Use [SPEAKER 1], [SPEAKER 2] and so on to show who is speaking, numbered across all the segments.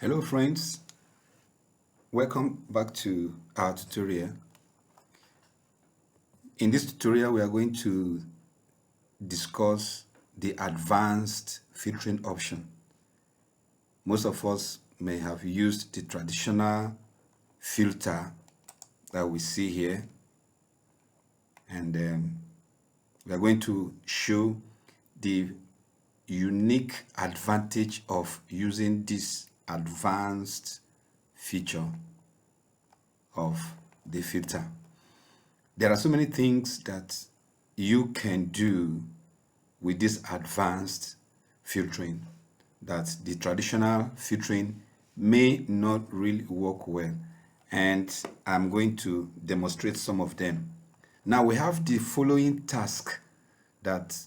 [SPEAKER 1] Hello friends, welcome back to our tutorial. In this tutorial we are going to discuss the advanced filtering option. Most of us may have used the traditional filter that we see here, and we are going to show the unique advantage of using this advanced feature of the filter. There are so many things that you can do with this advanced filtering that the traditional filtering may not really work well, and I'm going to demonstrate some of them. Now we have the following task that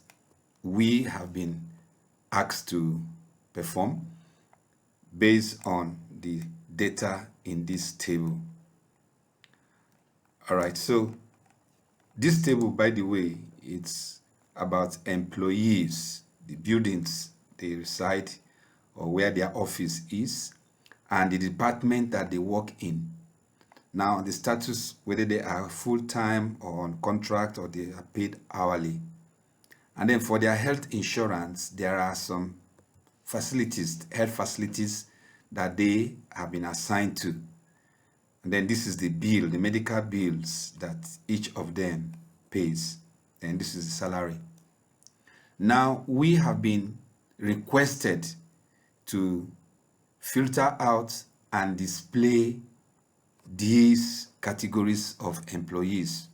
[SPEAKER 1] we have been asked to perform based on the data in this table. All right, so this table, by the way, it's about employees, the buildings they reside or where their office is, and the department that they work in. Now, the status, whether they are full-time or on contract or they are paid hourly. And then for their health insurance, there are some facilities, health facilities that they have been assigned to. And then this is the bill, the medical bills that each of them pays. And this is the salary. Now, we have been requested to filter out and display these categories of employees.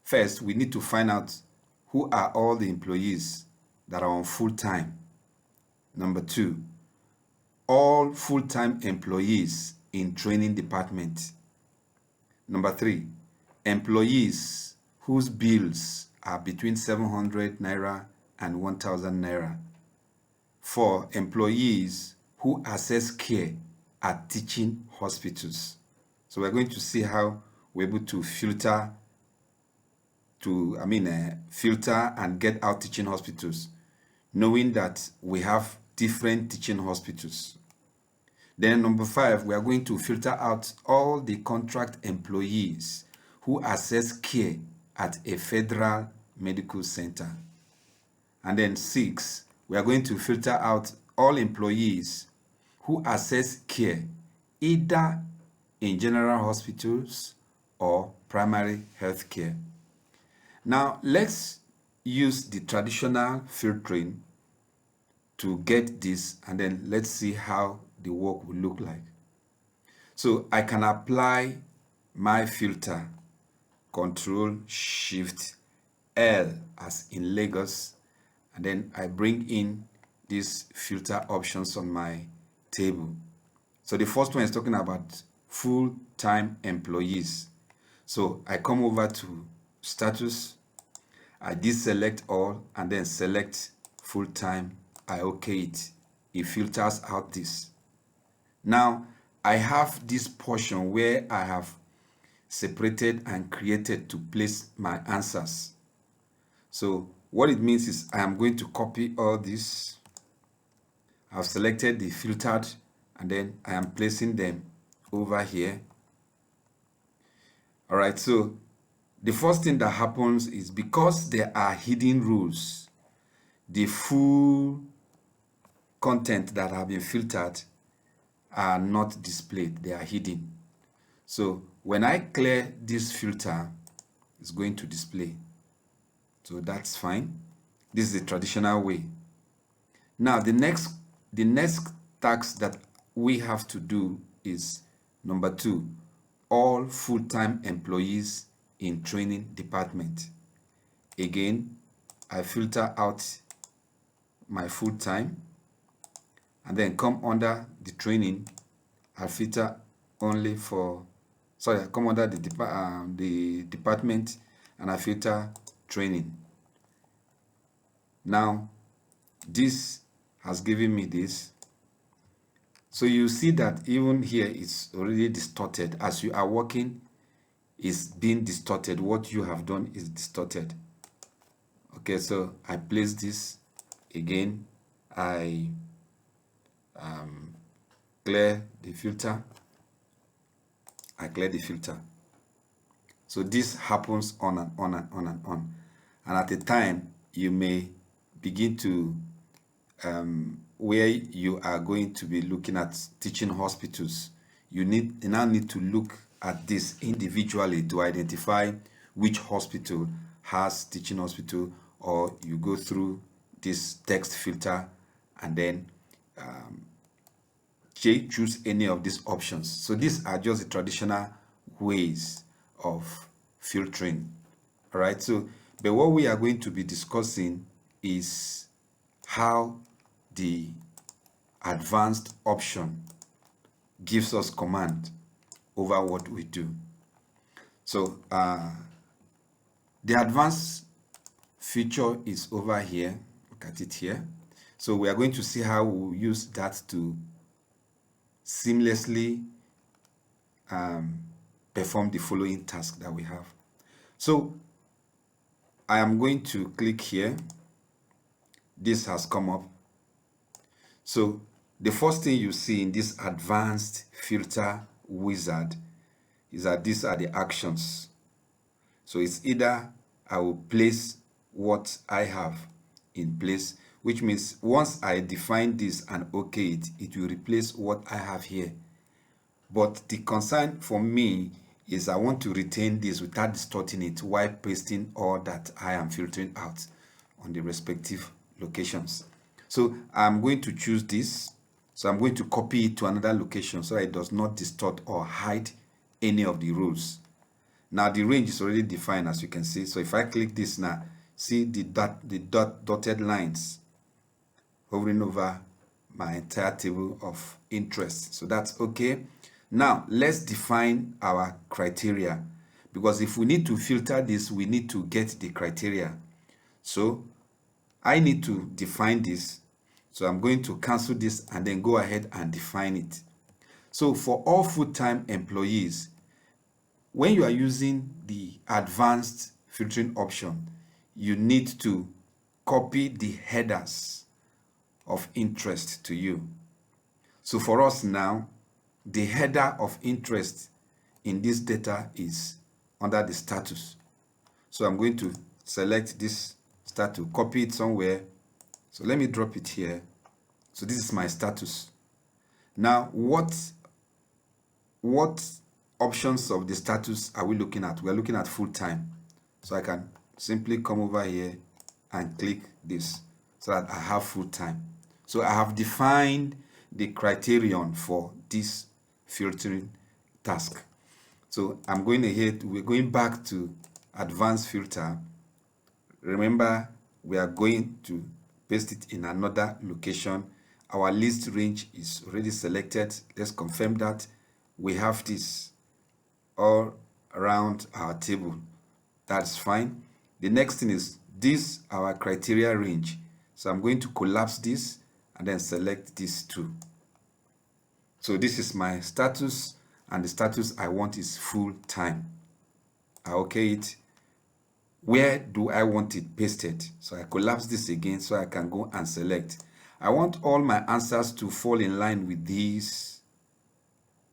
[SPEAKER 1] First, we need to find out who are all the employees that are on full-time. Number two, all full-time employees in training department. Number three, employees whose bills are between 700 naira and 1,000 naira. For employees who access care at teaching hospitals. So we're going to see how we're able to filter and get out teaching hospitals, knowing that we have different teaching hospitals. Then number 5, we are going to filter out all the contract employees who access care at a federal medical center. And then 6, we are going to filter out all employees who access care either in general hospitals or primary health care. Now, let's use the traditional filtering to get this, and then let's see how the work will look like. So I can apply my filter, Control-Shift-L as in Lagos, and then I bring in these filter options on my table. So the first one is talking about full-time employees. So I come over to status, I deselect all and then select full-time. I OK it. It filters out this. Now I have this portion where I have separated and created to place my answers. So what it means is I am going to copy all this. I've selected the filtered and then I am placing them over here. All right, so the first thing that happens is because there are hidden rules, the full content that have been filtered are not displayed, they are hidden. So when I clear this filter, it's going to display. So that's fine. This is the traditional way. Now the next task that we have to do is number 2, all full-time employees in training department. Again, I filter out my full-time and then come under the training. I filter only for, I come under the department and I filter training. Now this has given me this. So you see that even here it's already distorted. As you are working, it's being distorted. What you have done is distorted. Okay, so I place this again. I clear the filter. I clear the filter. So this happens on and on and on and on. And at a time, you may begin to, where you are going to be looking at teaching hospitals, you now need to look at this individually to identify which hospital has teaching hospital, or you go through this text filter and then choose any of these options. So these are just the traditional ways of filtering. All right. So, but what we are going to be discussing is how the advanced option gives us command over what we do. So the advanced feature is over here. Look at it here. So we are going to see how we use that to seamlessly perform the following task that we have. So I am going to click here. This has come up. So the first thing you see in this advanced filter wizard is that these are the actions. So it's either I will place what I have in place, which means once I define this and okay it, it will replace what I have here. But the concern for me is I want to retain this without distorting it while pasting all that I am filtering out on the respective locations. So I'm going to choose this. So I'm going to copy it to another location so that it does not distort or hide any of the rules. Now the range is already defined, as you can see. So if I click this now, see the dotted lines hovering over my entire table of interest. So that's okay. Now let's define our criteria, because if we need to filter this, we need to get the criteria. So I need to define this. So I'm going to cancel this and then go ahead and define it. So for all full-time employees, when you are using the advanced filtering option, you need to copy the headers of interest to you. So for us now, the header of interest in this data is under the status. So I'm going to select this status, copy it somewhere. So let me drop it here. So this is my status. Now, what options of the status are we looking at? We're looking at full-time. So I can simply come over here and click this so that I have full-time. So I have defined the criterion for this filtering task. So I'm going ahead, we're going back to advanced filter. Remember, we are going to paste it in another location. Our list range is already selected. Let's confirm that we have this all around our table. That's fine. The next thing is this, our criteria range. So I'm going to collapse this and then select this too. So this is my status, and the status I want is full time. I okay it. Where do I want it pasted? So I collapse this again so I can go and select. I want all my answers to fall in line with these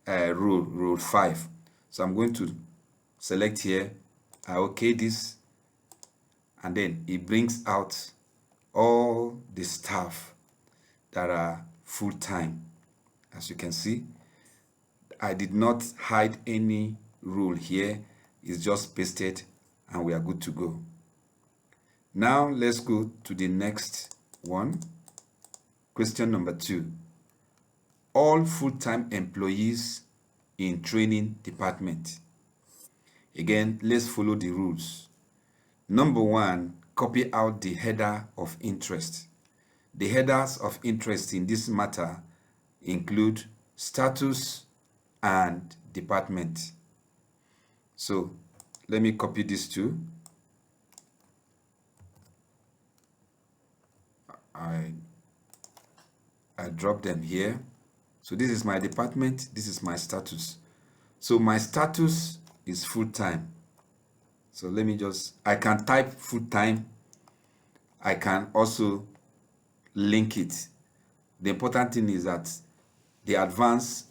[SPEAKER 1] rule 5. So I'm going to select here. I okay this, and then it brings out all the staff that are full-time. As you can see, I did not hide any rule here. It's just pasted and we are good to go. Now let's go to the next one. Question number 2. All full-time employees in training department. Again, let's follow the rules. Number 1, copy out the header of interest. The headers of interest in this matter include status and department. So let me copy these two. I drop them here. So this is my department, this is my status. So my status is full-time. So let me just, I can type full-time. I can also link it. The important thing is that the advanced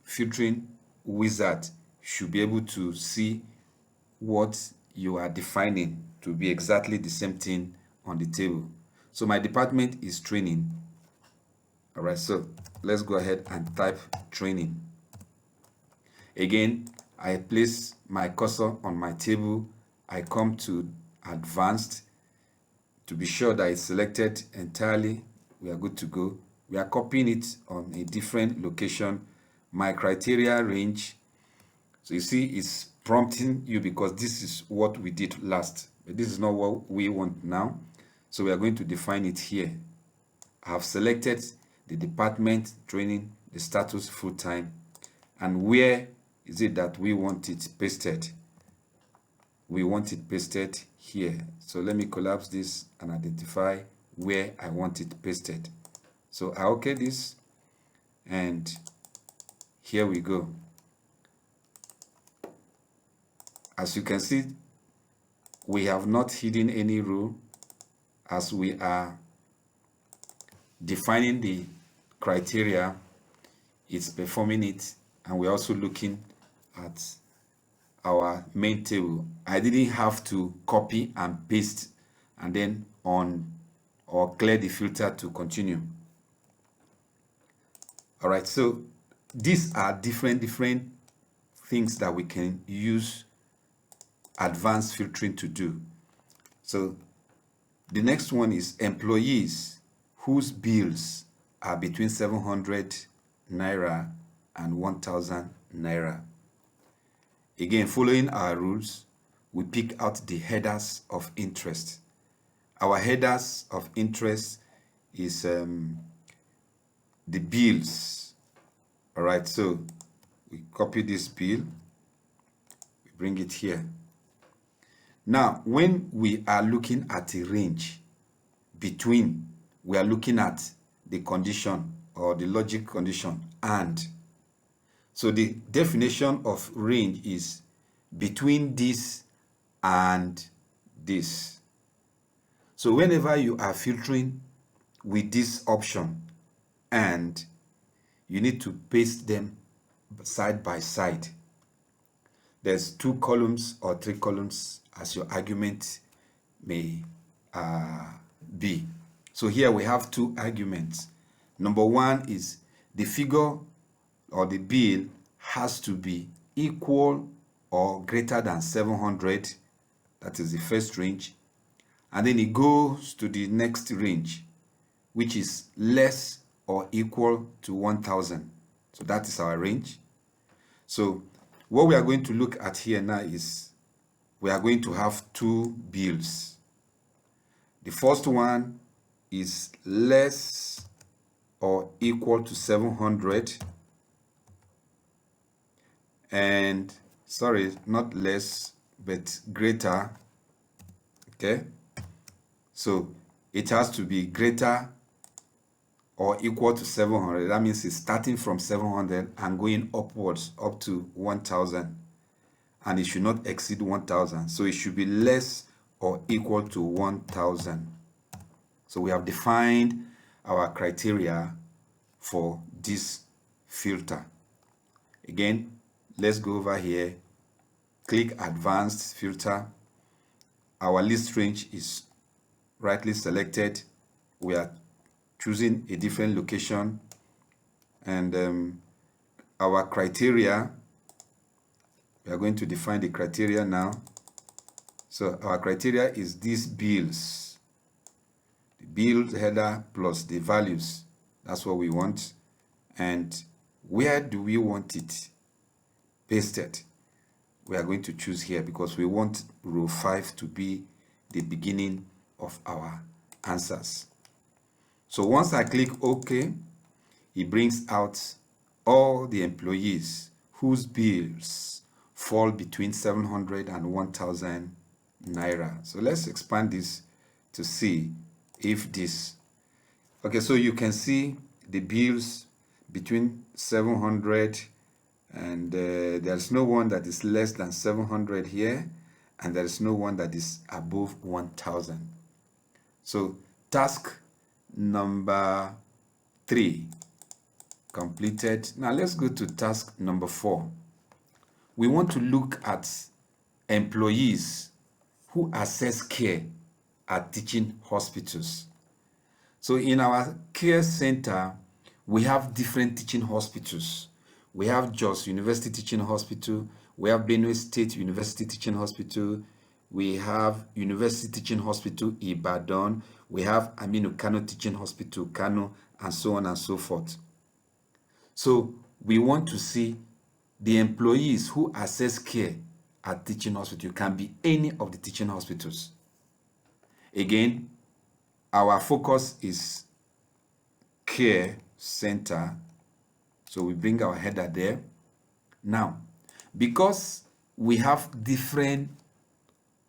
[SPEAKER 1] filtering wizard should be able to see what you are defining to be exactly the same thing on the table. So my department is training. All right, so let's go ahead and type training. Again, I place my cursor on my table. I come to advanced to be sure that it's selected entirely. We are good to go. We are copying it on a different location. My criteria range. So you see, it's prompting you because this is what we did last, but this is not what we want now. So we are going to define it here. I have selected the department training, the status full-time, and where is it that we want it pasted? We want it pasted here. So let me collapse this and identify where I want it pasted. So I okay this, and here we go. As you can see, we have not hidden any rule as we are defining the criteria. It's performing it, and we're also looking at our main table. I didn't have to copy and paste and then on or clear the filter to continue. All right, so these are different things that we can use advanced filtering to do. So the next one is employees whose bills are between 700 naira and 1000 naira. Again, following our rules, we pick out the headers of interest. Our headers of interest is the bills. All right, so we copy this bill, we bring it here. Now, when we are looking at a range between, we are looking at the condition or the logic condition and. So the definition of range is between this and this. So whenever you are filtering with this option and, you need to paste them side by side. There's 2 columns or 3 columns as your argument may be. So here we have 2 arguments. Number 1 is the figure or the bill has to be equal or greater than 700. That is the first range. And then it goes to the next range, which is less or equal to 1000. So that is our range. So what we are going to look at here now is we are going to have 2 bills. The first one is less or equal to 700, and sorry, not less but greater. Okay, so it has to be greater or equal to 700. That means it's starting from 700 and going upwards up to 1000, and it should not exceed 1000. So it should be less or equal to 1000. So we have defined our criteria for this filter. Again, let's go over here, click advanced filter. Our list range is rightly selected. We are choosing a different location, and our criteria, we are going to define the criteria now. So our criteria is these bills, the bill header plus the values. That's what we want. And where do we want it pasted? We are going to choose here because we want row 5 to be the beginning of our answers. So once I click OK, it brings out all the employees whose bills fall between 700 and 1000 naira. So let's expand this to see if this. Okay, so you can see the bills between 700 and there's no one that is less than 700 here, and there is no one that is above 1000. So task number 3 completed. Now let's go to task number 4. We want to look at employees who assess care at teaching hospitals. So in our care center, we have different teaching hospitals. We have Jos University Teaching Hospital, we have Benue State University Teaching Hospital, we have University Teaching Hospital Ibadan, we have Aminu Kano Teaching Hospital Kano, and so on and so forth. So we want to see the employees who assess care at teaching hospital. Can be any of the teaching hospitals. Again, our focus is care center, so we bring our header there. Now, because we have different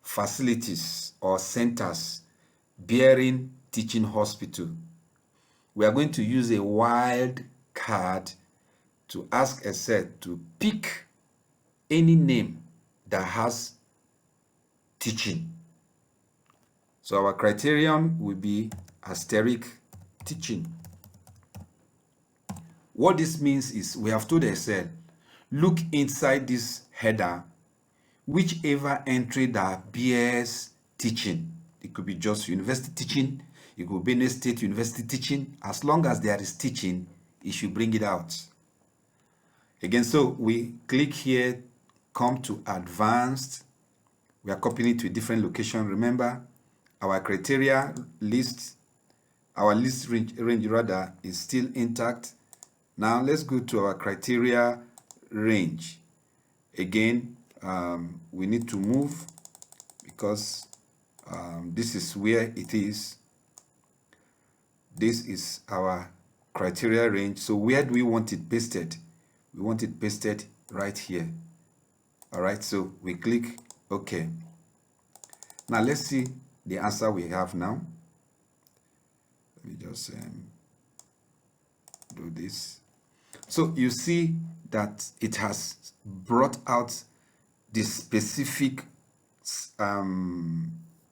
[SPEAKER 1] facilities or centers bearing teaching hospital, we are going to use a wild card to ask a set to pick any name that has teaching. So our criterion will be asterisk teaching. What this means is we have told Excel, look inside this header, whichever entry that bears teaching. It could be just university teaching, it could be Benue State University teaching. As long as there is teaching, it should bring it out. Again, so we click here, come to advanced. We are copying it to a different location. Remember, our criteria list, our list range rather, is still intact. Now let's go to our criteria range. Again, we need to move because this is where it is. This is our criteria range. So where do we want it pasted? We want it pasted right here. All right, so we click OK. Now let's see the answer we have now. Let me just do this. So you see that it has brought out the specific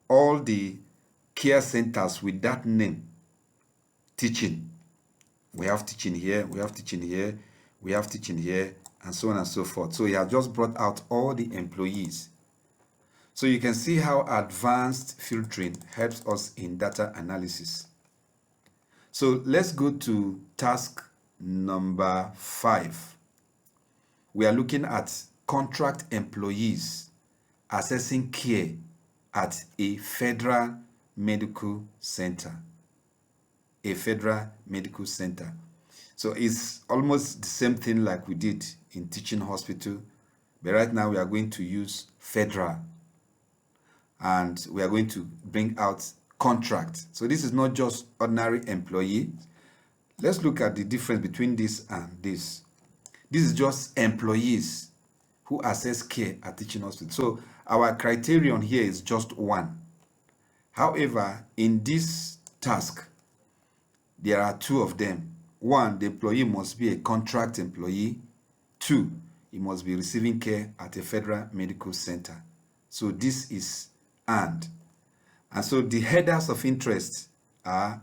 [SPEAKER 1] all the care centers with that name, teaching. We have teaching here, we have teaching here, we have teaching here, and so on and so forth. So it has just brought out all the employees. So you can see how advanced filtering helps us in data analysis. So let's go to task number 5. We are looking at contract employees assessing care at a federal medical center. A federal medical center. So it's almost the same thing like we did in teaching hospital, but right now we are going to use federal, and we are going to bring out contract. So this is not just ordinary employee. Let's look at the difference between this and this. This is just employees who assess care at teaching hospital. So our criterion here is just one. However, in this task, there are 2 of them. 1, the employee must be a contract employee. 2, he must be receiving care at a federal medical center. So this is and so the headers of interest are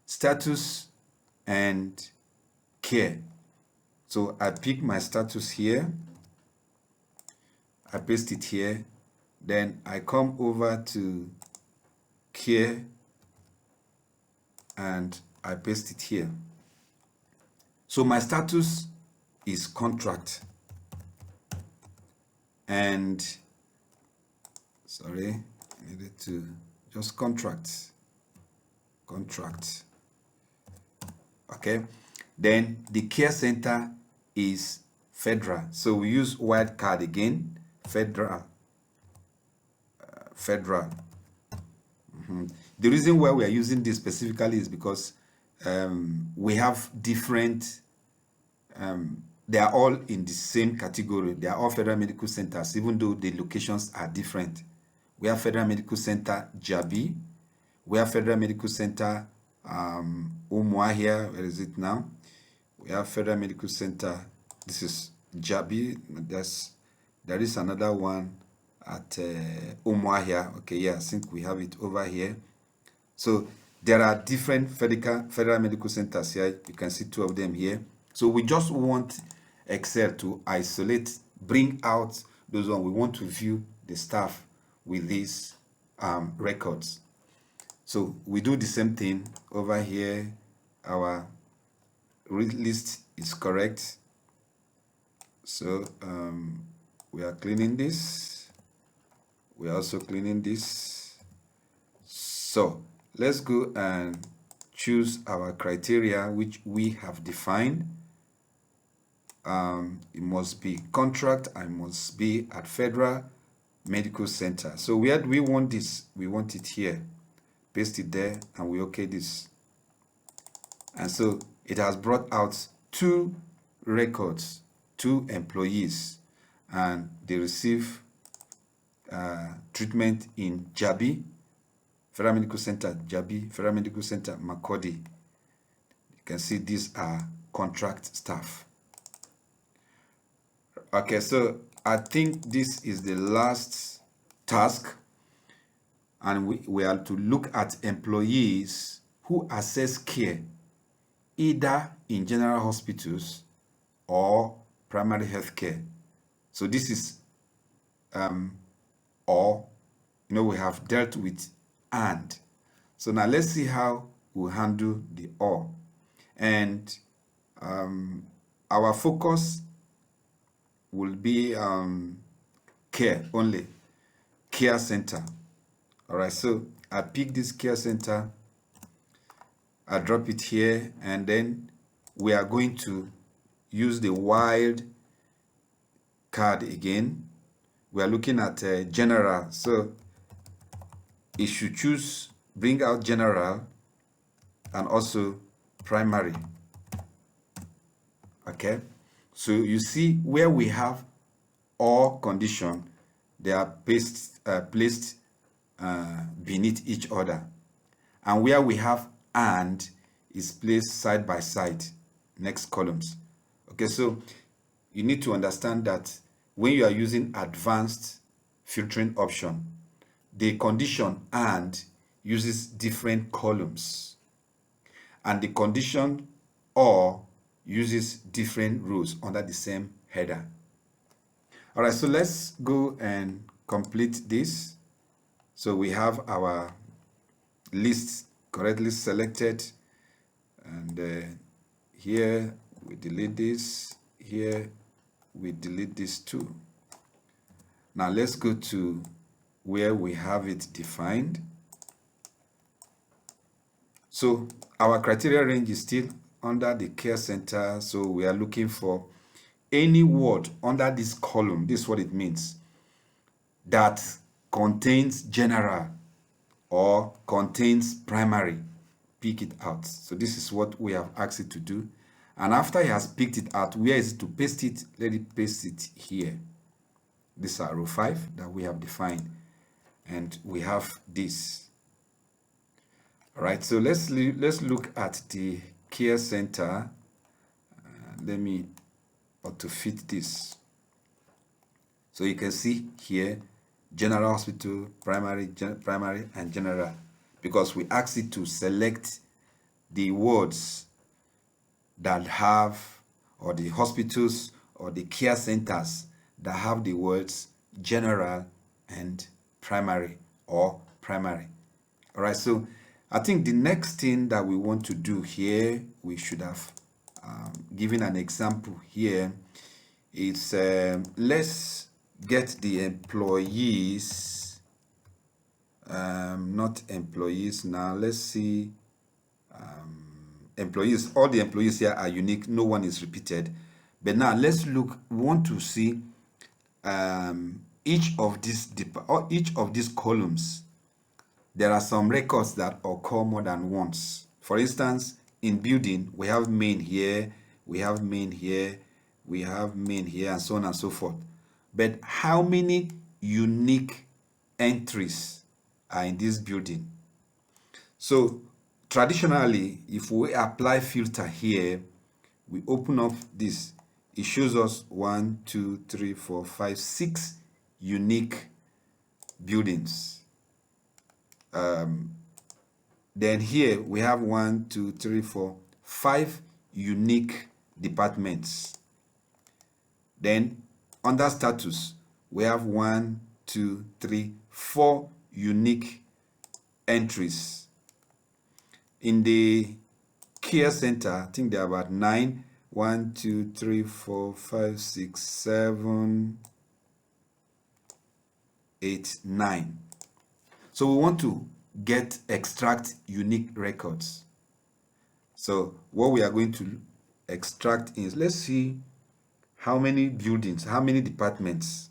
[SPEAKER 1] status and care. So I pick my status here, I paste it here, then I come over to care and I paste it here. So my status is contract, and sorry, I needed to just contract. Okay, then the care center is federal, so we use wildcard again, federal. The reason why we are using this specifically is because we have different, they are all in the same category. They are all federal medical centers, even though the locations are different. We have Federal Medical Center Jabi. We have Federal Medical Center Umuahia. Where is it now? We have Federal Medical Center. This is Jabi. There is another one at Umuahia. Okay, yeah, I think we have it over here. So There are different federal medical centers here. You can see 2 of them here. So we just want Excel to isolate, bring out those ones. We want to view the staff with these records. So we do the same thing over here. Our list is correct. So we are cleaning this. We are also cleaning this. So let's go and choose our criteria which we have defined. It must be contract. I must be at Federal Medical Center. So where do we want this? We want it here. Paste it there and we okay this. And so it has brought out 2 records, 2 employees, and they receive treatment in Jabi, Federal Medical Center, Jabi, Federal Medical Center, Makodi. You can see these are contract staff. Okay, so I think this is the last task, and we are to look at employees who access care either in general hospitals or primary health care. So this is or, we have dealt with and. So now let's see how we handle the or. And our focus will be care only, care center. All right, so I pick this care center, I drop it here, and then we are going to use the wild card again. We are looking at general, so it should choose, bring out general and also primary. Okay, so you see where we have or condition, they are placed beneath each other, and where we have and is placed side by side, next columns. Okay, so you need to understand that when you are using advanced filtering option, the condition and uses different columns, and the condition or uses different rows under the same header. All right, so let's go and complete this. So we have our list correctly selected, and here we delete this, here we delete this too. Now let's go to where we have it defined. So our criteria range is still under the care center, so we are looking for any word under this column, this is what it means, that contains general or contains primary. Pick it out. So this is what we have asked it to do, and after it has picked it out, where is it to paste it? Let it paste it here. This is row 5 that we have defined, and we have this. All right, so let's look at the care center. Let me auto fit this. So you can see here general hospital, primary, and general, because we asked it to select the words that have, or the hospitals or the care centers that have the words general and primary or primary. All right, so I think the next thing that we want to do here, we should have given an example here. It's let's get the employees, not employees now. Let's see, employees. All the employees here are unique. No one is repeated. But now let's look. We want to see each of these columns. There are some records that occur more than once. For instance, in building, we have main here, we have main here, we have main here, and so on and so forth. But how many unique entries are in this building? So traditionally, if we apply filter here, we open up this, it shows us 1, 2, 3, 4, 5, 6 unique buildings. Then here we have 1, 2, 3, 4, 5 unique departments. Then under status, we have 1, 2, 3, 4 unique entries. In the care center, I think there are about 9. 1, 2, 3, 4, 5, 6, 7, 8, 9. So we want to extract unique records. So what we are going to extract is, let's see how many buildings, how many departments,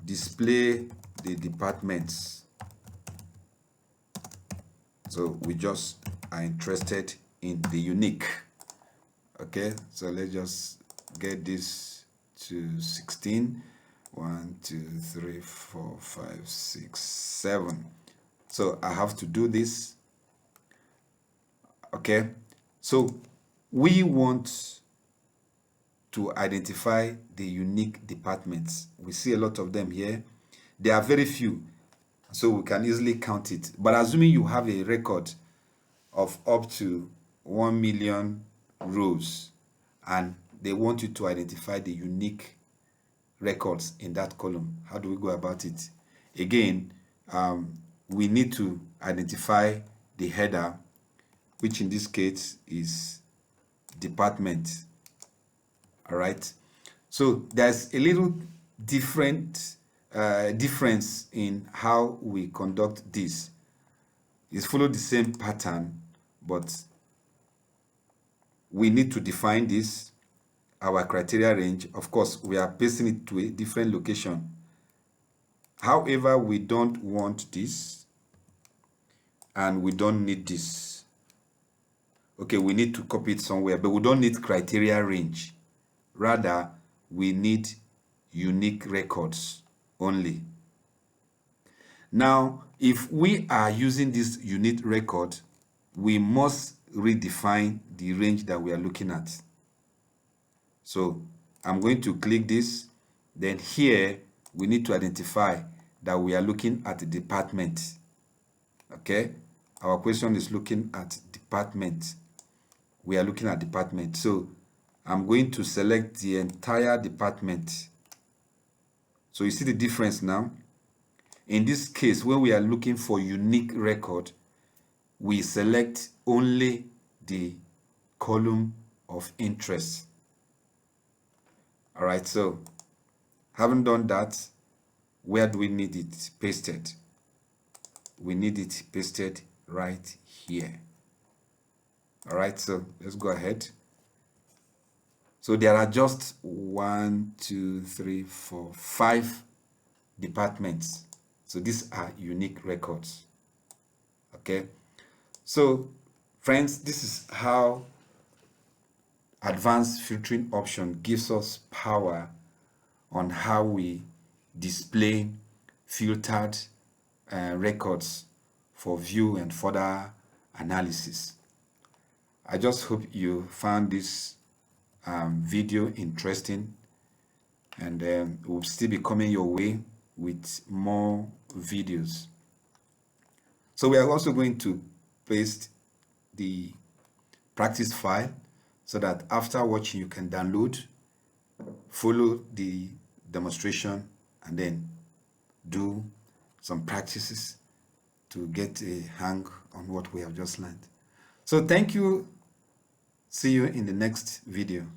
[SPEAKER 1] display the departments. So we just are interested in the unique. Okay, so let's just get this to 16. 1, 2, 3, 4, 5, 6, 7. So I have to do this. Okay, so we want to identify the unique departments. We see a lot of them here. There are very few, so we can easily count it. But assuming you have a record of up to 1 million rows, and they want you to identify the unique records in that column, how do we go about it? Again, we need to identify the header, which in this case is department. All right, so there's a little difference in how we conduct this. It's follow the same pattern, but we need to define this, our criteria range. Of course, we are pasting it to a different location. However, we don't want this and we don't need this. Okay, we need to copy it somewhere, but we don't need criteria range. Rather, we need unique records only. Now, if we are using this unique record, we must redefine the range that we are looking at. So I'm going to click this. Then here, we need to identify that we are looking at the department. Okay, our question is looking at department. We are looking at department. So I'm going to select the entire department. So you see the difference now. In this case, when we are looking for unique record, we select only the column of interest. All right, so having done that, where do we need it pasted? We need it pasted right here. All right, so let's go ahead. So there are just 1, 2, 3, 4, 5 departments. So these are unique records. Okay, so friends, this is how advanced filtering option gives us power on how we display filtered records for view and further analysis. I just hope you found this video interesting, and we'll still be coming your way with more videos. So we are also going to paste the practice file so that after watching you can download, follow the demonstration, and then do some practices to get a hang on what we have just learned. So thank you. See you in the next video.